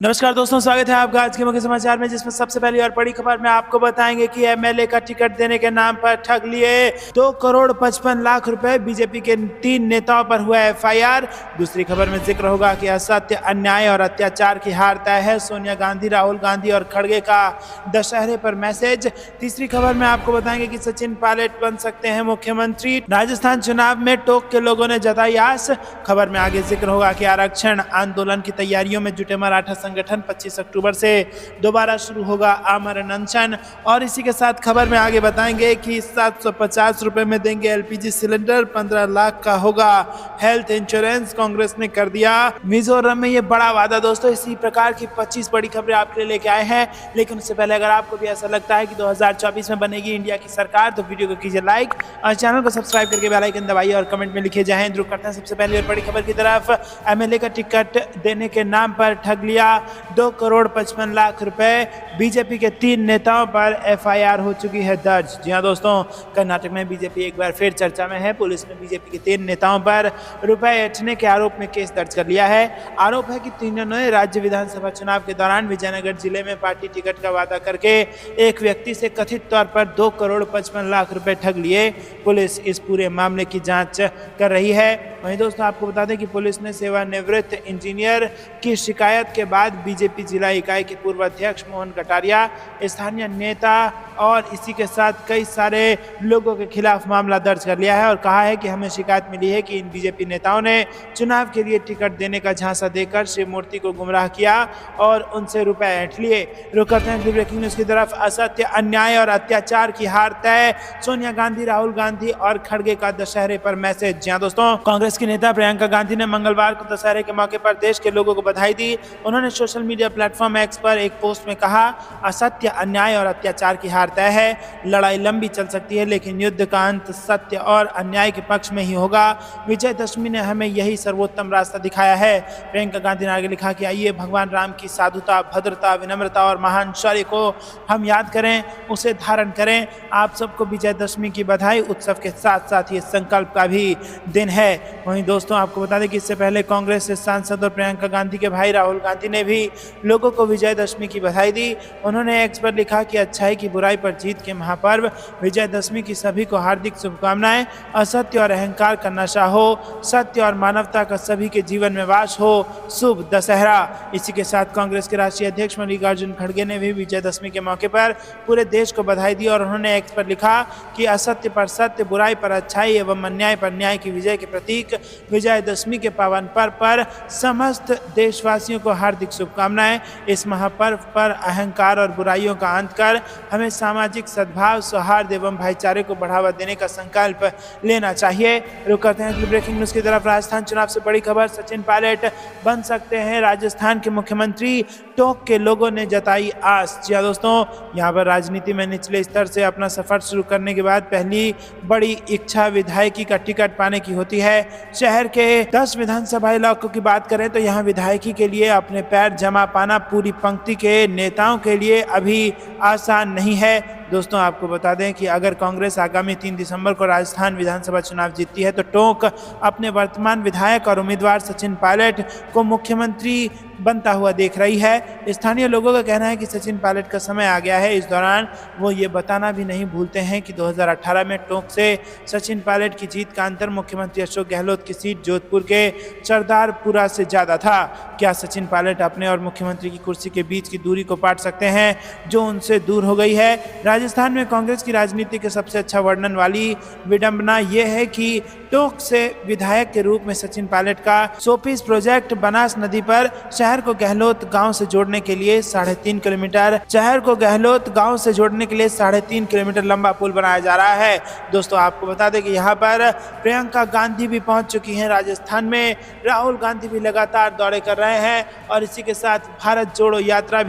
नमस्कार दोस्तों, स्वागत है आपका आज के मुख्य समाचार में, जिसमें सबसे पहली और बड़ी खबर में आपको बताएंगे कि एमएलए का टिकट देने के नाम पर ठग लिए 2,55,00,000 रुपए। बीजेपी के 3 नेताओं पर हुआ एफआईआर। दूसरी खबर में जिक्र होगा कि असत्य, अन्याय और अत्याचार की हार तय है। सोनिया गांधी, राहुल गांधी और खड़गे का दशहरे पर मैसेज। तीसरी खबर में आपको बताएंगे कि सचिन पायलट बन सकते हैं मुख्यमंत्री। राजस्थान चुनाव में टोंक के लोगों ने जताई आस। खबर में आगे जिक्र होगा कि आरक्षण आंदोलन की तैयारियों में जुटे मराठा संगठन 25 अक्टूबर से दोबारा शुरू होगा आमरण अनशन। और इसी के साथ खबर में आगे बताएंगे कि 750 रुपए में देंगे एलपीजी सिलेंडर, 15 लाख का होगा हेल्थ इंश्योरेंस। कांग्रेस ने कर दिया मिजोरम में ये बड़ा वादा। दोस्तों, इसी प्रकार की 25 बड़ी खबरें आपके लिए लेके आए हैं। लेकिन उससे पहले अगर आपको भी ऐसा लगता है कि 2024 में बनेगी इंडिया की सरकार, तो वीडियो को कीजिए लाइक और चैनल को सब्सक्राइब करके बेल आइकन दबाइए और कमेंट में लिखिए जय हिंद। रुक करते हैं सबसे पहली और बड़ी खबर की तरफ। एमएलए का टिकट देने के नाम पर ठग लिया 2,55,00,000 रुपए। बीजेपी के 3 नेताओं पर एफआईआर हो चुकी है दर्ज। जी हां दोस्तों, कर्नाटक में बीजेपी एक बार फिर चर्चा में है। पुलिस ने बीजेपी के 3 नेताओं पर रुपए ऐंठने के आरोप में केस दर्ज कर लिया है। आरोप है कि तीनों ने राज्य विधानसभा चुनाव के दौरान विजयनगर जिले में पार्टी टिकट का वादा करके एक व्यक्ति से कथित तौर पर 2,55,00,000 रुपए ठग लिए। पुलिस इस पूरे मामले की जांच कर रही है। वहीं दोस्तों, आपको बता दें कि पुलिस ने सेवानिवृत्त इंजीनियर की शिकायत के बाद बीजेपी जिला इकाई के पूर्व अध्यक्ष मोहन कटारिया, स्थानीय नेता और इसी के साथ कई सारे लोगों के खिलाफ मामला दर्ज कर लिया है और कहा है कि हमें शिकायत मिली है कि इन बीजेपी नेताओं ने चुनाव के लिए टिकट देने का झांसा देकर शिव मूर्ति को गुमराह किया और उनसे रुपए ऐंठ लिए। रुक करते हैं ब्रेकिंग न्यूज की तरफ। असत्य, अन्याय और अत्याचार की हार तय। सोनिया गांधी, राहुल गांधी और खड़गे का दशहरे पर मैसेज। जी हां दोस्तों, कांग्रेस की नेता प्रियंका गांधी ने मंगलवार को दशहरे के मौके पर देश के लोगों को बधाई दी। उन्होंने सोशल मीडिया प्लेटफॉर्म एक्स पर एक पोस्ट में कहा, असत्य, अन्याय और अत्याचार की हार तय है। लड़ाई लंबी चल सकती है, लेकिन युद्ध का अंत सत्य और अन्याय के पक्ष में ही होगा। विजयदशमी ने हमें यही सर्वोत्तम रास्ता दिखाया है। प्रियंका गांधी ने आगे लिखा कि आइए भगवान राम की साधुता, भद्रता, विनम्रता और महान शौर्य को हम याद करें, उसे धारण करें। आप सबको विजयदशमी की बधाई। उत्सव के साथ साथ ये संकल्प का भी दिन है। वहीं दोस्तों, आपको बता दें कि इससे पहले कांग्रेस से सांसद और प्रियंका गांधी के भाई राहुल गांधी ने भी लोगों को विजयदशमी की बधाई दी। उन्होंने एक्स पर लिखा कि अच्छाई की बुराई पर जीत के महापर्व विजयदशमी की सभी को हार्दिक शुभकामनाएं। असत्य और अहंकार का नशा हो, सत्य और मानवता का सभी के जीवन में वास हो। शुभ दशहरा। इसी के साथ कांग्रेस के राष्ट्रीय अध्यक्ष मल्लिकार्जुन खड़गे ने भी विजयदशमी के मौके पर पूरे देश को बधाई दी और उन्होंने एक्स पर लिखा कि असत्य पर सत्य, बुराई पर अच्छाई एवं अन्याय पर न्याय की विजय के प्रतीक विजयदशमी के पावन पर्व पर समस्त देशवासियों को हार्दिक शुभकामनाएं। इस महापर्व पर अहंकार और बुराइयों का अंत कर हमें सामाजिक सद्भाव, सौहार्द एवं भाईचारे को बढ़ावा देने का संकल्प लेना चाहिए। रुक करते हैं ब्रेकिंग न्यूज की तरफ। राजस्थान चुनाव से बड़ी खबर, सचिन पायलट बन सकते हैं राजस्थान के मुख्यमंत्री। टोंक के लोगों ने जताई आस। जी दोस्तों, यहाँ पर राजनीति में निचले स्तर से अपना सफर शुरू करने के बाद पहली बड़ी इच्छा विधायकी का टिकट पाने की होती है। शहर के 10 विधानसभा इलाकों की बात करें तो यहाँ विधायकी के लिए अपने पैर जमा पाना पूरी पंक्ति के नेताओं के लिए अभी आसान नहीं है। दोस्तों, आपको बता दें कि अगर कांग्रेस आगामी 3 दिसंबर को राजस्थान विधानसभा चुनाव जीतती है तो टोंक अपने वर्तमान विधायक और उम्मीदवार सचिन पायलट को मुख्यमंत्री बनता हुआ देख रही है। स्थानीय लोगों का कहना है कि सचिन पायलट का समय आ गया है। इस दौरान वो ये बताना भी नहीं भूलते हैं कि 2018 में टोंक से सचिन पायलट की जीत का अंतर मुख्यमंत्री अशोक गहलोत की सीट जोधपुर के सरदारपुरा से ज़्यादा था। क्या सचिन पायलट अपने और मुख्यमंत्री की कुर्सी के बीच की दूरी को पाट सकते हैं जो उनसे दूर हो गई है? राजस्थान में कांग्रेस की राजनीति के सबसे अच्छा वर्णन वाली विडंबना यह है कि टोंक से विधायक के रूप में सचिन पायलट का शोपीस प्रोजेक्ट बनास नदी पर शहर को गहलोत गांव से जोड़ने के लिए 3.5 किलोमीटर लंबा पुल बनाया जा रहा है। दोस्तों, आपको बता दें कि यहाँ पर प्रियंका गांधी भी पहुंच चुकी हैं। राजस्थान में राहुल गांधी भी लगातार दौरे कर रहे हैं और इसी के साथ भारत जोड़ो यात्रा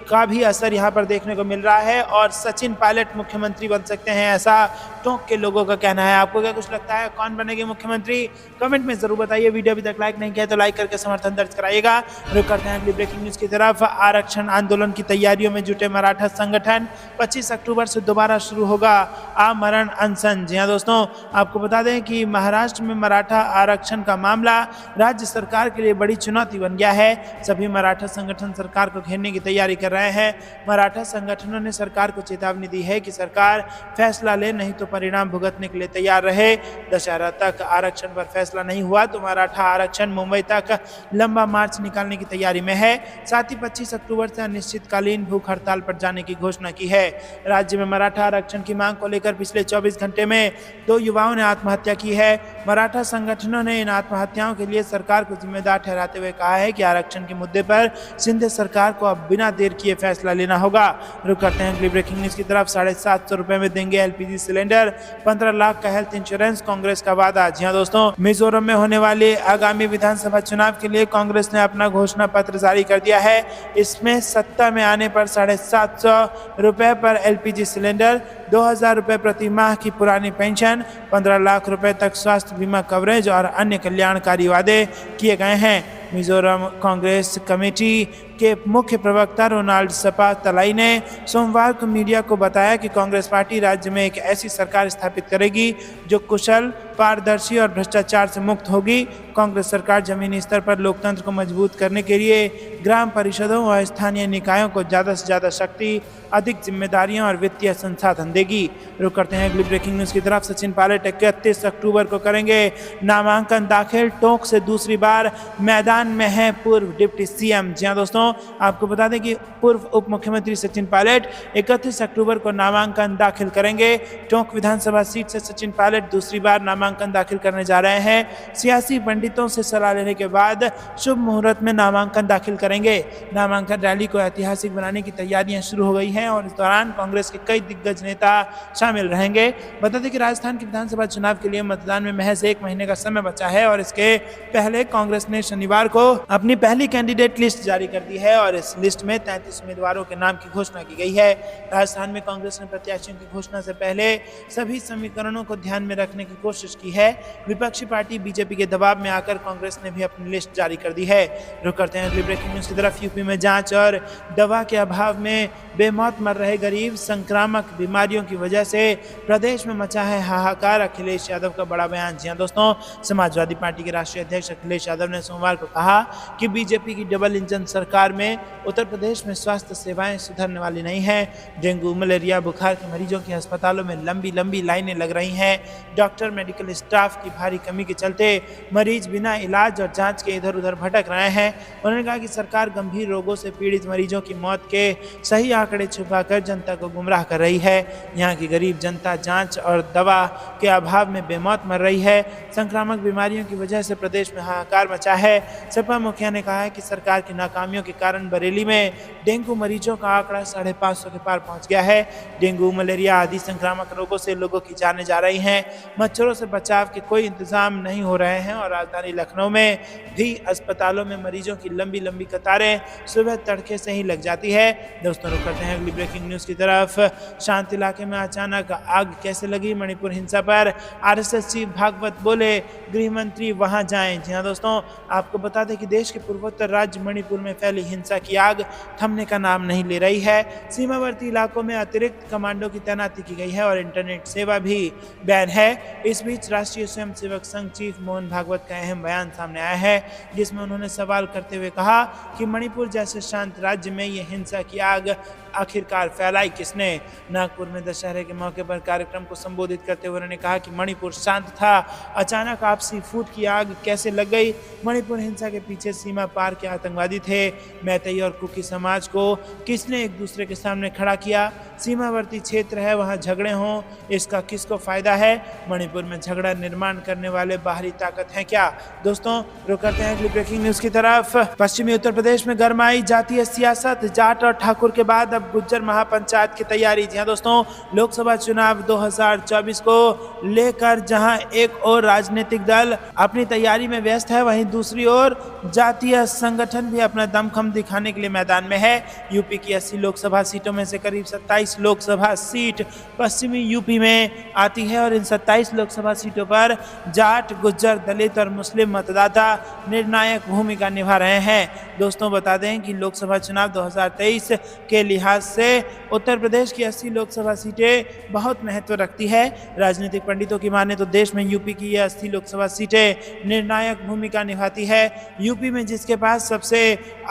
का भी असर यहाँ पर देखने को मिल रहा है और सचिन पायलट मुख्यमंत्री बन सकते हैं, ऐसा टोंक के लोगों का कहना है। आपको क्या कुछ लगता है, कौन बनेगी मुख्यमंत्री? कमेंट में जरूर बताइए। वीडियो अभी तक लाइक नहीं किया तो लाइक करके समर्थन दर्ज कराइएगा। रुक करते हैं अगली ब्रेकिंग न्यूज की तरफ। आरक्षण आंदोलन की तैयारियों में जुटे मराठा संगठन। 25 अक्टूबर से दोबारा शुरू होगा आमरण अनशन। जी हाँ दोस्तों, आपको बता दें कि महाराष्ट्र में मराठा आरक्षण का मामला राज्य सरकार के लिए बड़ी चुनौती बन गया है। सभी मराठा संगठन सरकार को घेरने की तैयारी कर रहे हैं। मराठा संगठनों ने सरकार को चेतावनी दी है कि सरकार फैसला ले, नहीं तो परिणाम भुगतने के लिए तैयार रहे। दशहरा तक आरक्षण पर फैसला नहीं हुआ तो मराठा आरक्षण मुंबई तक लंबा मार्च निकालने की तैयारी में है। साथ ही 25 अक्टूबर से अनिश्चितकालीन भूख हड़ताल पर जाने की घोषणा की है। राज्य में मराठा आरक्षण की मांग को लेकर पिछले 24 घंटे में 2 युवाओं ने आत्महत्या की है। मराठा संगठनों ने इन आत्महत्याओं के लिए सरकार को जिम्मेदार ठहराते हुए कहा है कि आरक्षण के मुद्दे पर शिंदे सरकार को अब बिना देर किए फैसला लेना होगा। रुक करते हैं अगली ब्रेकिंग न्यूज की तरफ। 750 रुपए में देंगे एलपीजी सिलेंडर, 15 लाख का हेल्थ इंश्योरेंस, कांग्रेस का वादा। जी हाँ दोस्तों, मिजोरम में होने वाले आगामी विधानसभा चुनाव के लिए कांग्रेस ने अपना घोषणा पत्र जारी कर दिया है। इसमें सत्ता में आने पर 750 रुपए पर एलपीजी सिलेंडर, 2000 रुपए प्रति माह की पुरानी पेंशन, 15 लाख रुपए तक स्वास्थ्य बीमा कवरेज और अन्य कल्याणकारी वादे किए गए हैं। मिजोरम कांग्रेस कमेटी के मुख्य प्रवक्ता रोनाल्ड सपा तलाई ने सोमवार को मीडिया को बताया कि कांग्रेस पार्टी राज्य में एक ऐसी सरकार स्थापित करेगी जो कुशल, पारदर्शी और भ्रष्टाचार से मुक्त होगी। कांग्रेस सरकार जमीनी स्तर पर लोकतंत्र को मजबूत करने के लिए ग्राम परिषदों और स्थानीय निकायों को ज़्यादा से ज़्यादा शक्ति, अधिक जिम्मेदारियां और वित्तीय संसाधन देगी। रुक करते हैं अगली ब्रेकिंग न्यूज की तरफ। सचिन पायलट 31 अक्टूबर को करेंगे नामांकन दाखिल। टोंक से दूसरी बार मैदान में है पूर्व डिप्टी सीएम। जी हाँ दोस्तों, आपको बता दें कि पूर्व उप मुख्यमंत्री सचिन पायलट 31 अक्टूबर को नामांकन दाखिल करेंगे। टोंक विधानसभा सीट से सचिन पायलट दूसरी बार नामांकन दाखिल करने जा रहे हैं। सियासी पंडितों से सलाह लेने के बाद शुभ मुहूर्त में नामांकन दाखिल करेंगे। नामांकन रैली को ऐतिहासिक बनाने की तैयारियां शुरू हो गई हैं और इस दौरान कांग्रेस के कई दिग्गज नेता शामिल रहेंगे। बता दें कि राजस्थान के विधानसभा चुनाव के लिए मतदान में महज 1 महीने का समय बचा है और इसके पहले कांग्रेस ने शनिवार को अपनी पहली कैंडिडेट लिस्ट जारी कर दी है और इस लिस्ट में 33 उम्मीदवारों के नाम की घोषणा की गई है। राजस्थान में कांग्रेस ने प्रत्याशियों की घोषणा से पहले सभी समीकरणों को ध्यान में रखने की कोशिश की है। विपक्षी पार्टी बीजेपी के दबाव में आकर कांग्रेस ने भी अपनी लिस्ट जारी कर दी है। रुक करते हैं अगली ब्रेकिंग न्यूज की तरफ। यूपी में जांच और दवा के अभाव में बेमौत मर रहे गरीब। संक्रामक बीमारियों की वजह से प्रदेश में मचा है हाहाकार। अखिलेश यादव का बड़ा बयान। जी हाँ दोस्तों, समाजवादी पार्टी के राष्ट्रीय अध्यक्ष अखिलेश यादव ने सोमवार को कहा कि बीजेपी की डबल इंजन सरकार में उत्तर प्रदेश में स्वास्थ्य सेवाएं सुधरने वाली नहीं हैं। डेंगू, मलेरिया, बुखार के मरीजों की अस्पतालों में लंबी लाइनें लग रही हैं। डॉक्टर, मेडिकल स्टाफ की भारी कमी के चलते मरीज बिना इलाज और जांच के इधर उधर भटक रहे हैं। उन्होंने कहा कि सरकार गंभीर रोगों से पीड़ित मरीजों की मौत के सही आंकड़े छुपाकर जनता को गुमराह कर रही है। यहाँ की गरीब जनता जांच और दवा के अभाव में बेमौत मर रही है। संक्रामक बीमारियों की वजह से प्रदेश में हाहाकार मचा है। सपा मुखिया ने कहा है कि सरकार की नाकामियों के कारण बरेली में डेंगू मरीजों का आंकड़ा 550 के पार पहुंच गया है। डेंगू, मलेरिया आदि संक्रामक रोगों से लोगों की जानें जा रही हैं। मच्छरों से बचाव के कोई इंतजाम नहीं हो रहे हैं और राजधानी लखनऊ में भी अस्पतालों में मरीजों की लंबी कतारें सुबह तड़के से ही लग जाती है। दोस्तों, रुक करते हैं अगली ब्रेकिंग न्यूज की तरफ। शांत इलाके में अचानक आग कैसे लगी? मणिपुर हिंसा पर आरएसएस चीफ भागवत बोले गृह मंत्री वहां जाएं। जी हाँ दोस्तों, आपको बता दें कि देश के पूर्वोत्तर राज्य मणिपुर में फैली हिंसा की आग थमने का नाम नहीं ले रही है। सीमावर्ती इलाकों में अतिरिक्त कमांडो की तैनाती की गई है और इंटरनेट सेवा भी बैन है। इस बीच राष्ट्रीय स्वयंसेवक संघ चीफ मोहन भागवत का अहम बयान सामने आया है, जिसमें उन्होंने सवाल करते हुए कहा कि मणिपुर जैसे शांत राज्य में ये हिंसा की आग आखिरकार फैलाई किसने? नागपुर में दशहरे के मौके पर कार्यक्रम को संबोधित करते हुए उन्होंने कहा कि मणिपुर शांत था, अचानक आपसी फूट की आग कैसे लग गई? मणिपुर हिंसा के पीछे सीमा पार के आतंकवादी थे। मैतेई और कुकी समाज को किसने एक दूसरे के सामने खड़ा किया? सीमावर्ती क्षेत्र है, वहां झगड़े हों, इसका किसको फायदा है? मणिपुर में झगड़ा निर्माण करने वाले बाहरी ताकत हैं क्या? दोस्तों, रुक करते हैं अगली ब्रेकिंग न्यूज की तरफ। पश्चिमी उत्तर प्रदेश में गरमाई जातीय सियासत। जाट और ठाकुर के बाद अब गुज्जर महापंचायत की तैयारी। जी हाँ दोस्तों, लोकसभा चुनाव 2024 को लेकर जहां एक और राजनीतिक दल अपनी तैयारी में व्यस्त है, वहीं दूसरी ओर जातीय संगठन भी अपना दमखम दिखाने के लिए मैदान में है। यूपी की 80 लोकसभा सीटों में से करीब 27 27 लोकसभा सीट पश्चिमी यूपी में आती है और इन 27 लोकसभा सीटों पर जाट, गुज्जर, दलित और मुस्लिम मतदाता निर्णायक भूमिका निभा रहे हैं। दोस्तों बता दें कि लोकसभा चुनाव 2023 के लिहाज से उत्तर प्रदेश की 80 लोकसभा सीटें बहुत महत्व रखती है। राजनीतिक पंडितों की माने तो देश में यूपी की ये 80 लोकसभा सीटें निर्णायक भूमिका निभाती है। यूपी में जिसके पास सबसे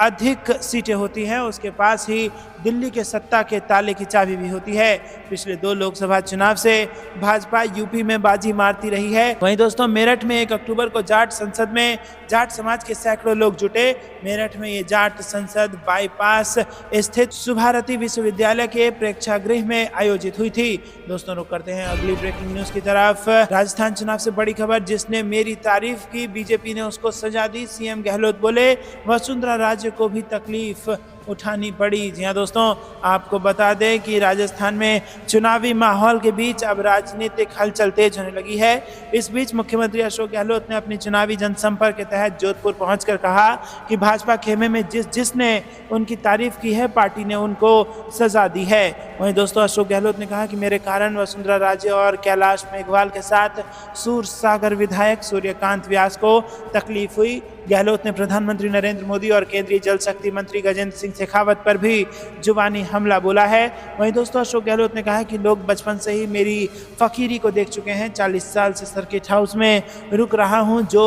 अधिक सीटें होती हैं उसके पास ही दिल्ली के सत्ता के ताले की चाबी भी होती है। पिछले 2 लोकसभा चुनाव से भाजपा यूपी में बाजी मारती रही है। वहीं दोस्तों मेरठ में 1 अक्टूबर को जाट संसद में जाट समाज के सैकड़ों लोग जुटे। मेरठ में ये जाट संसद बाईपास स्थित सुभारती विश्वविद्यालय के प्रेक्षागृह में आयोजित हुई थी। दोस्तों रुक करते हैं अगली ब्रेकिंग न्यूज की तरफ। राजस्थान चुनाव से बड़ी खबर, जिसने मेरी तारीफ की बीजेपी ने उसको सजा दी। सीएम गहलोत बोले वसुंधरा राजे को भी तकलीफ उठानी पड़ी। जी हाँ दोस्तों, आपको बता दें कि राजस्थान में चुनावी माहौल के बीच अब राजनीतिक हलचल तेज होने लगी है। इस बीच मुख्यमंत्री अशोक गहलोत ने अपनी चुनावी जनसंपर्क के तहत जोधपुर पहुंचकर कहा कि भाजपा खेमे में जिसने उनकी तारीफ की है पार्टी ने उनको सजा दी है। वहीं दोस्तों अशोक गहलोत ने कहा कि मेरे कारण वसुंधरा राजे और कैलाश मेघवाल के साथ सूरसागर विधायक सूर्यकांत व्यास को तकलीफ हुई। गहलोत ने प्रधानमंत्री नरेंद्र मोदी और केंद्रीय जल शक्ति मंत्री गजेंद्र सिंह शेखावत पर भी जुबानी हमला बोला है। वहीं दोस्तों अशोक गहलोत ने कहा कि लोग बचपन से ही मेरी फकीरी को देख चुके हैं। 40 साल से सर्किट हाउस में रुक रहा हूं। जो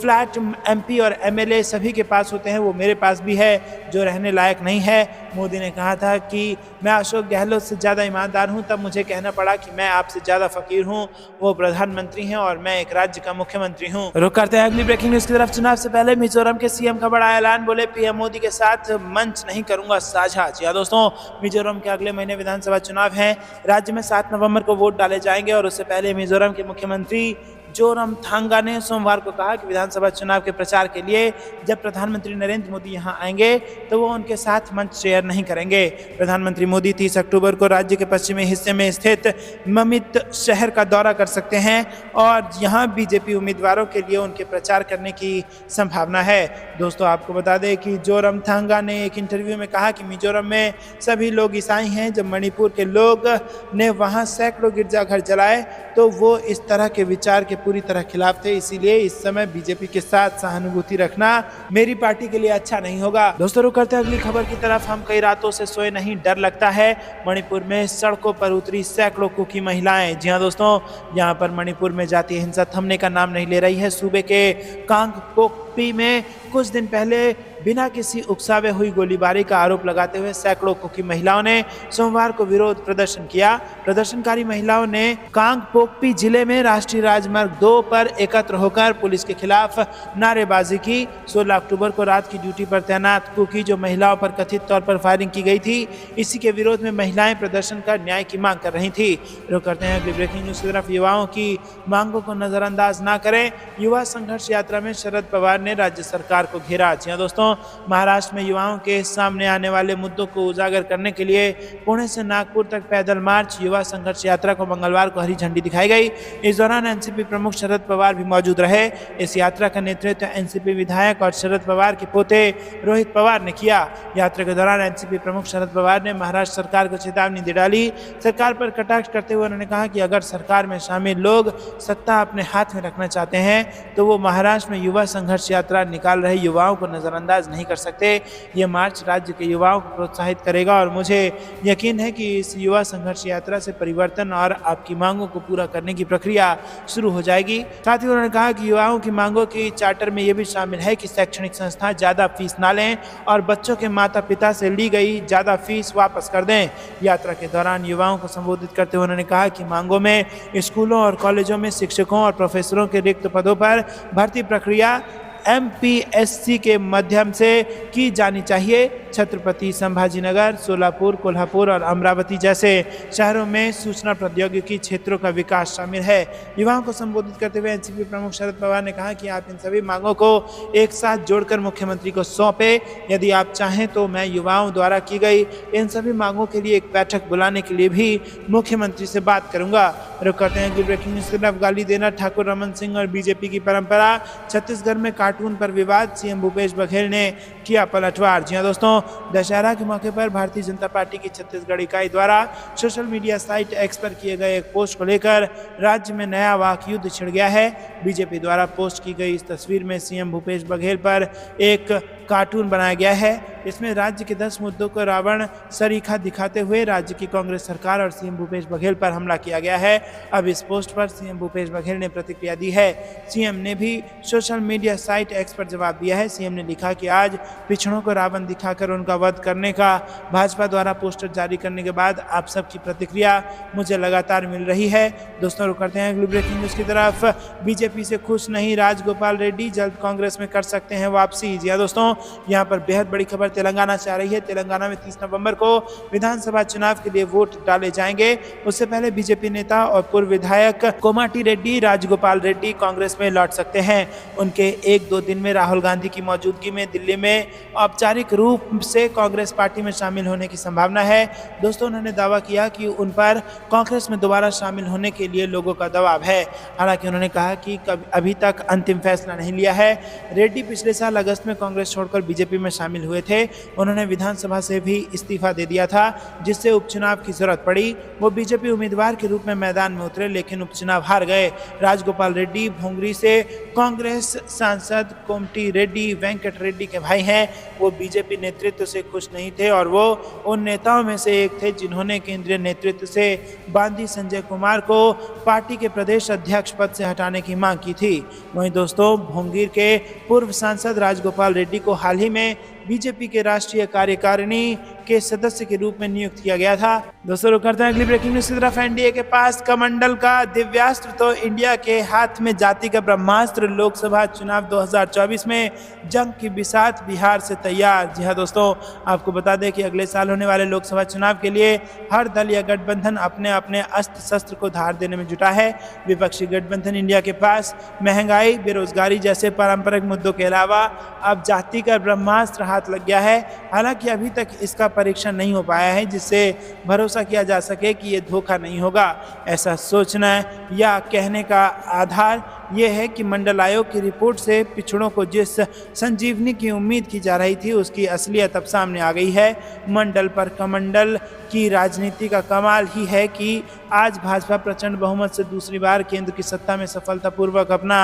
फ्लैट एमपी और एमएलए सभी के पास होते हैं वो मेरे पास भी है, जो रहने लायक नहीं है। मोदी ने कहा था कि मैं अशोक गहलोत से ज़्यादा ईमानदार हूं, तब मुझे कहना पड़ा कि मैं आपसे ज़्यादा फकीर हूं। वो प्रधानमंत्री हैं और मैं एक राज्य का मुख्यमंत्री हूं। रुक करते हैं अगली ब्रेकिंग न्यूज़ की तरफ। चुनाव से पहले मिजोरम के सीएम का बड़ा ऐलान, बोले पीएम मोदी के साथ मंच नहीं करूंगा साझा। जी हाँ दोस्तों, मिजोरम के अगले महीने विधानसभा चुनाव हैं। राज्य में 7 नवंबर को वोट डाले जाएंगे और उससे पहले मिजोरम के मुख्यमंत्री जोरमथांगा ने सोमवार को कहा कि विधानसभा चुनाव के प्रचार के लिए जब प्रधानमंत्री नरेंद्र मोदी यहां आएंगे तो वो उनके साथ मंच शेयर नहीं करेंगे। प्रधानमंत्री मोदी 30 अक्टूबर को राज्य के पश्चिमी हिस्से में स्थित ममित शहर का दौरा कर सकते हैं और यहां बीजेपी उम्मीदवारों के लिए उनके प्रचार करने की संभावना है। दोस्तों आपको बता दें कि जोरमथांगा ने एक इंटरव्यू में कहा कि मिजोरम में सभी लोग ईसाई हैं। जब मणिपुर के लोग ने वहां सैकड़ों गिरजाघर जलाए तो वो इस तरह के विचार के पूरी तरह खिलाफ थे। इसीलिए इस समय बीजेपी के साथ सहानुभूति रखना मेरी पार्टी के लिए अच्छा नहीं होगा। दोस्तों रुक करते हैं अगली खबर की तरफ। हम कई रातों से सोए नहीं, डर लगता है। मणिपुर में सड़कों पर उतरी सैकड़ों कुकी महिलाएं। जी हाँ दोस्तों, यहाँ पर मणिपुर में जातीय हिंसा थमने का नाम नहीं ले रही है। सूबे के कांगपोकपी में कुछ दिन पहले बिना किसी उकसावे हुई गोलीबारी का आरोप लगाते हुए सैकड़ों कुकी महिलाओं ने सोमवार को विरोध प्रदर्शन किया। प्रदर्शनकारी महिलाओं ने कांगपोकपी जिले में राष्ट्रीय राजमार्ग 2 पर एकत्र होकर पुलिस के खिलाफ नारेबाजी की। 16 अक्टूबर को रात की ड्यूटी पर तैनात कुकी जो महिलाओं पर कथित तौर पर फायरिंग की गई थी, इसी के विरोध में महिलाएं प्रदर्शन कर न्याय की मांग कर रही थी। रुक करते हैं अगली ब्रेकिंग न्यूज की तरफ। युवाओं की मांगों को नजरअंदाज न करें, युवा संघर्ष यात्रा में शरद पवार ने राज्य सरकार को घेरा। जी हाँ दोस्तों, महाराष्ट्र में युवाओं के सामने आने वाले मुद्दों को उजागर करने के लिए पुणे से नागपुर तक पैदल मार्च युवा संघर्ष यात्रा को मंगलवार को हरी झंडी दिखाई गई। इस दौरान एनसीपी प्रमुख शरद पवार भी मौजूद रहे। इस यात्रा का नेतृत्व एनसीपी विधायक और शरद पवार के पोते रोहित पवार ने किया। यात्रा के दौरान एनसीपी प्रमुख शरद पवार ने महाराष्ट्र सरकार को चेतावनी दे डाली। सरकार पर कटाक्ष करते हुए उन्होंने कहा कि अगर सरकार में शामिल लोग सत्ता अपने हाथ में रखना चाहते हैं तो वो महाराष्ट्र में युवा संघर्ष यात्रा निकाल रहे युवाओं को नजरअंदाज नहीं कर सकते। ये मार्च राज्य के युवाओं को प्रोत्साहित करेगा और मुझे यकीन है कि इस युवा संघर्ष यात्रा से परिवर्तन और आपकी मांगों को पूरा करने की प्रक्रिया शुरू हो जाएगी। साथ ही उन्होंने कहा कि युवाओं की मांगों की चार्टर में यह भी शामिल है कि शैक्षणिक संस्था ज्यादा फीस ना लें और बच्चों के माता पिता से ली गई ज्यादा फीस वापस कर दें। यात्रा के दौरान युवाओं को संबोधित करते हुए उन्होंने कहा कि मांगों में स्कूलों और कॉलेजों में शिक्षकों और प्रोफेसरों के रिक्त पदों पर भर्ती प्रक्रिया एमपीएससी के माध्यम से की जानी चाहिए। छत्रपति संभाजीनगर, सोलापुर, कोल्हापुर और अमरावती जैसे शहरों में सूचना प्रौद्योगिकी क्षेत्रों का विकास शामिल है। युवाओं को संबोधित करते हुए एनसीपी प्रमुख शरद पवार ने कहा कि आप इन सभी मांगों को एक साथ जोड़कर मुख्यमंत्री को सौंपे। यदि आप चाहें तो मैं युवाओं द्वारा की गई इन सभी मांगों के लिए एक बैठक बुलाने के लिए भी मुख्यमंत्री से बात करूंगा। रुक करते हैं कि ब्रेकिंग न्यूज की तरफ। गाली देना ठाकुर रमन सिंह और बीजेपी की परंपरा। छत्तीसगढ़ में कार्टून पर विवाद, सीएम भूपेश बघेल ने किया पलटवार। जी हां दोस्तों, दशहरा के मौके पर भारतीय जनता पार्टी की छत्तीसगढ़ इकाई द्वारा सोशल मीडिया साइट एक्स पर किए गए एक पोस्ट को लेकर राज्य में नया वाक युद्ध छिड़ गया है। बीजेपी द्वारा पोस्ट की गई इस तस्वीर में सीएम भूपेश बघेल पर एक कार्टून बनाया गया है। इसमें राज्य के 10 मुद्दों को रावण सरीखा दिखाते हुए राज्य की कांग्रेस सरकार और सीएम भूपेश बघेल पर हमला किया गया है। अब इस पोस्ट पर सीएम भूपेश बघेल ने प्रतिक्रिया दी है। सीएम ने भी सोशल मीडिया साइट एक्स पर जवाब दिया है। सीएम ने लिखा कि आज पिछड़ों को रावण दिखाकर उनका वध करने का भाजपा द्वारा पोस्टर जारी करने के बाद आप सबकी प्रतिक्रिया मुझे लगातार मिल रही है। दोस्तों, रुक करते हैं अगली ब्रेकिंग न्यूज की तरफ। बीजेपी से खुश नहीं राजगोपाल रेड्डी, जल्द कांग्रेस में कर सकते हैं वापसी। जी हां दोस्तों, यहाँ पर बेहद बड़ी खबर तेलंगाना से आ रही है। तेलंगाना में 30 नवंबर को विधानसभा चुनाव के लिए वोट डाले जाएंगे। उससे पहले बीजेपी नेता और पूर्व विधायक कोमाटी रेड्डी राजगोपाल रेड्डी कांग्रेस में लौट सकते हैं। उनके 1-2 दिन में राहुल गांधी की मौजूदगी में दिल्ली में औपचारिक रूप से कांग्रेस पार्टी में शामिल होने की संभावना है। दोस्तों, उन्होंने दावा किया कि उन पर कांग्रेस में दोबारा शामिल होने के लिए लोगों का दबाव है। हालांकि उन्होंने कहा कि अभी तक अंतिम फैसला नहीं लिया है। रेड्डी पिछले साल अगस्त में कांग्रेस छोड़कर बीजेपी में शामिल हुए थे। उन्होंने विधानसभा से भी इस्तीफा दे दिया था, जिससे उपचुनाव की जरूरत पड़ी। वो बीजेपी उम्मीदवार के रूप में मैदान में उतरे, लेकिन उपचुनाव हार गए। राजगोपाल रेड्डी भोंगरी से कांग्रेस सांसद कोमटी रेड्डी वेंकट रेड्डी के भाई हैं। वो बीजेपी नेतृत्व से खुश नहीं थे और वो उन नेताओं में से एक थे जिन्होंने केंद्रीय नेतृत्व से बांदी संजय कुमार को पार्टी के प्रदेश अध्यक्ष पद से हटाने की मांग की थी। वहीं दोस्तों, भोंगीर के पूर्व सांसद राजगोपाल रेड्डी को हाल ही में बीजेपी के राष्ट्रीय कार्यकारिणी के सदस्य के रूप में नियुक्त किया गया था। दोस्तों, रुक करते हैं अगली ब्रेकिंग न्यूज की तरफ। एनडीए के पास कमंडल का दिव्यास्त्र तो इंडिया के हाथ में जाति का ब्रह्मास्त्र। लोकसभा चुनाव 2024 में जंग की बिसात बिहार से तैयार। जी हां दोस्तों, आपको बता दें कि अगले साल होने वाले लोकसभा चुनाव के लिए हर दल या गठबंधन अपने अपने अस्त्र शस्त्र को धार देने में जुटा है। विपक्षी गठबंधन इंडिया के पास महंगाई, बेरोजगारी जैसे पारंपरिक मुद्दों के अलावा अब जाति का ब्रह्मास्त्र हाथ लग गया है। हालांकि अभी तक इसका परीक्षण नहीं हो पाया है जिससे भरोसा किया जा सके कि ये धोखा नहीं होगा। ऐसा सोचना या कहने का आधार यह है कि मंडल आयोग की रिपोर्ट से पिछड़ों को जिस संजीवनी की उम्मीद की जा रही थी उसकी असलियत अब सामने आ गई है। मंडल पर कमंडल की राजनीति का कमाल ही है कि आज भाजपा प्रचंड बहुमत से दूसरी बार केंद्र की सत्ता में सफलतापूर्वक अपना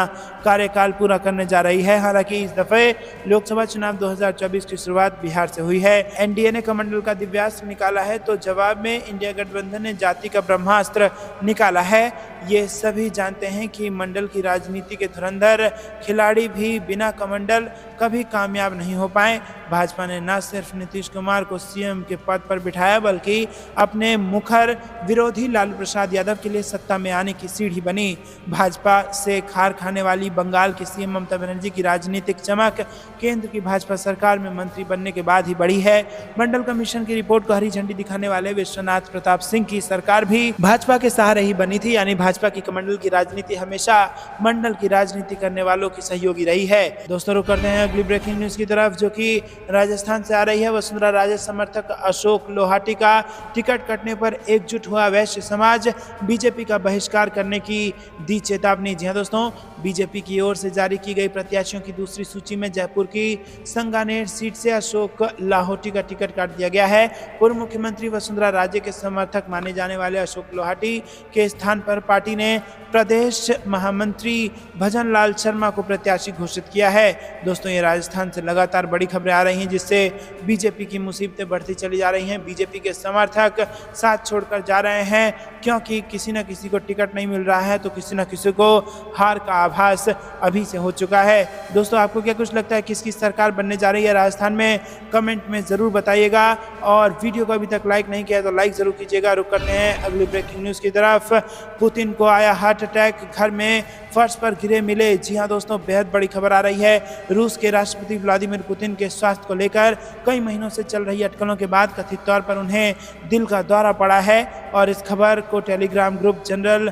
कार्यकाल पूरा करने जा रही है। हालांकि इस दफे लोकसभा चुनाव 2024 की शुरुआत बिहार से हुई है। एनडीए ने कमंडल का दिव्यास्त्र निकाला है तो जवाब में इंडिया गठबंधन ने जाति का ब्रह्मास्त्र निकाला है। ये सभी जानते हैं कि मंडल की राजनीति के धुरंधर खिलाड़ी भी बिना कमंडल कभी कामयाब नहीं हो पाए। भाजपा ने न सिर्फ नीतीश कुमार को सीएम के पद पर बिठाया बल्कि अपने मुखर विरोधी लालू प्रसाद यादव के लिए सत्ता में आने की सीढ़ी बनी। भाजपा से खार खाने वाली बंगाल की सीएम ममता बनर्जी की राजनीतिक चमक केंद्र की भाजपा सरकार में मंत्री बनने के बाद ही बढ़ी है। मंडल कमीशन की रिपोर्ट को हरी झंडी दिखाने वाले विश्वनाथ प्रताप सिंह की सरकार भी भाजपा के सहारे ही बनी थी। यानी भाजपा की कमंडल की राजनीति हमेशा मंडल की राजनीति करने वालों की सहयोगी रही है। दोस्तों, रुक करते हैं अगली ब्रेकिंग न्यूज की तरफ जो कि राजस्थान से आ रही है। वसुंधरा राजे समर्थक अशोक लोहाटी का टिकट कटने पर एकजुट हुआ वैश्य समाज, बीजेपी का बहिष्कार करने की दी चेतावनी। जी हां दोस्तों, बीजेपी की ओर से जारी की गई प्रत्याशियों की दूसरी सूची में जयपुर की संगानेर सीट से अशोक लाहोटी का टिकट काट दिया गया है। पूर्व मुख्यमंत्री वसुंधरा राजे के समर्थक माने जाने वाले अशोक लोहाटी के स्थान पर पार्टी ने प्रदेश महामंत्री भजन लाल शर्मा को प्रत्याशी घोषित किया है। दोस्तों, ये राजस्थान से लगातार बड़ी खबरें आ रही हैं जिससे बीजेपी की मुसीबतें बढ़ती चली जा रही हैं। बीजेपी के समर्थक साथ छोड़कर जा रहे हैं क्योंकि किसी न किसी को टिकट नहीं मिल रहा है तो किसी न किसी को हार का आभास अभी से हो चुका है। दोस्तों, आपको क्या कुछ लगता है किसकी सरकार बनने जा रही है राजस्थान में? कमेंट में ज़रूर बताइएगा और वीडियो को अभी तक लाइक नहीं किया तो लाइक ज़रूर कीजिएगा। रुक करते हैं अगली ब्रेकिंग न्यूज़ की तरफ। पुतिन को आया हार्ट अटैक, घर में फर्श पर गिरे मिले। जी हाँ दोस्तों, बेहद बड़ी खबर आ रही है। रूस के राष्ट्रपति व्लादिमीर पुतिन के स्वास्थ्य को लेकर कई महीनों से चल रही अटकलों के बाद कथित तौर पर उन्हें दिल का दौरा पड़ा है और इस खबर को टेलीग्राम ग्रुप जनरल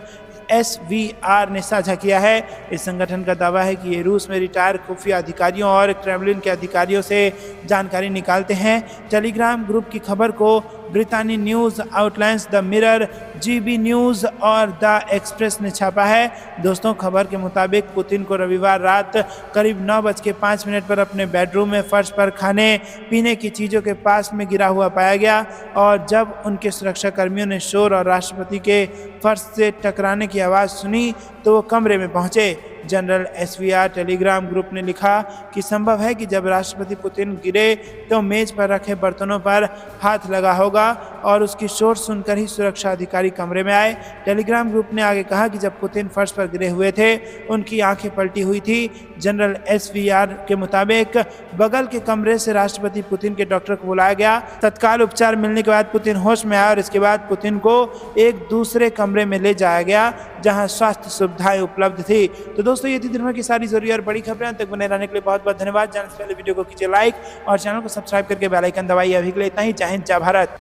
SVR ने साझा किया है। इस संगठन का दावा है कि ये रूस में रिटायर खुफिया अधिकारियों और क्रेमलिन के अधिकारियों से जानकारी निकालते हैं। टेलीग्राम ग्रुप की खबर को Brittany news, outlines, the mirror, GB news और द एक्सप्रेस ने छापा है। दोस्तों, खबर के मुताबिक पुतिन को रविवार रात करीब 9:05 पर अपने बेडरूम में फर्श पर खाने पीने की चीज़ों के पास में गिरा हुआ पाया गया और जब उनके सुरक्षा कर्मियों ने शोर और राष्ट्रपति के फर्श से टकराने की आवाज़ सुनी तो वो कमरे में पहुंचे। जनरल एसवीआर टेलीग्राम ग्रुप ने लिखा कि संभव है कि जब राष्ट्रपति पुतिन गिरे तो मेज पर रखे बर्तनों पर हाथ लगा होगा और उसकी शोर सुनकर ही सुरक्षा अधिकारी कमरे में आए। टेलीग्राम ग्रुप ने आगे कहा कि जब पुतिन फर्श पर गिरे हुए थे उनकी आंखें पलटी हुई थी। जनरल एसवीआर के मुताबिक बगल के कमरे से राष्ट्रपति पुतिन के डॉक्टर को बुलाया गया। तत्काल उपचार मिलने के बाद पुतिन होश में आया और इसके बाद पुतिन को एक दूसरे कमरे में ले जाया गया जहां स्वास्थ्य सुविधाएं उपलब्ध थी। तो दोस्तों, ये थी दिन भर की सारी जरूरी और बड़ी खबरें। तक बने रहने के लिए बहुत बहुत धन्यवाद। जाने से पहले वीडियो को कीजिए लाइक और चैनल को सब्सक्राइब करके बेल आइकन दबाइए। अभी के लिए इतना ही। जय हिंद, जय भारत।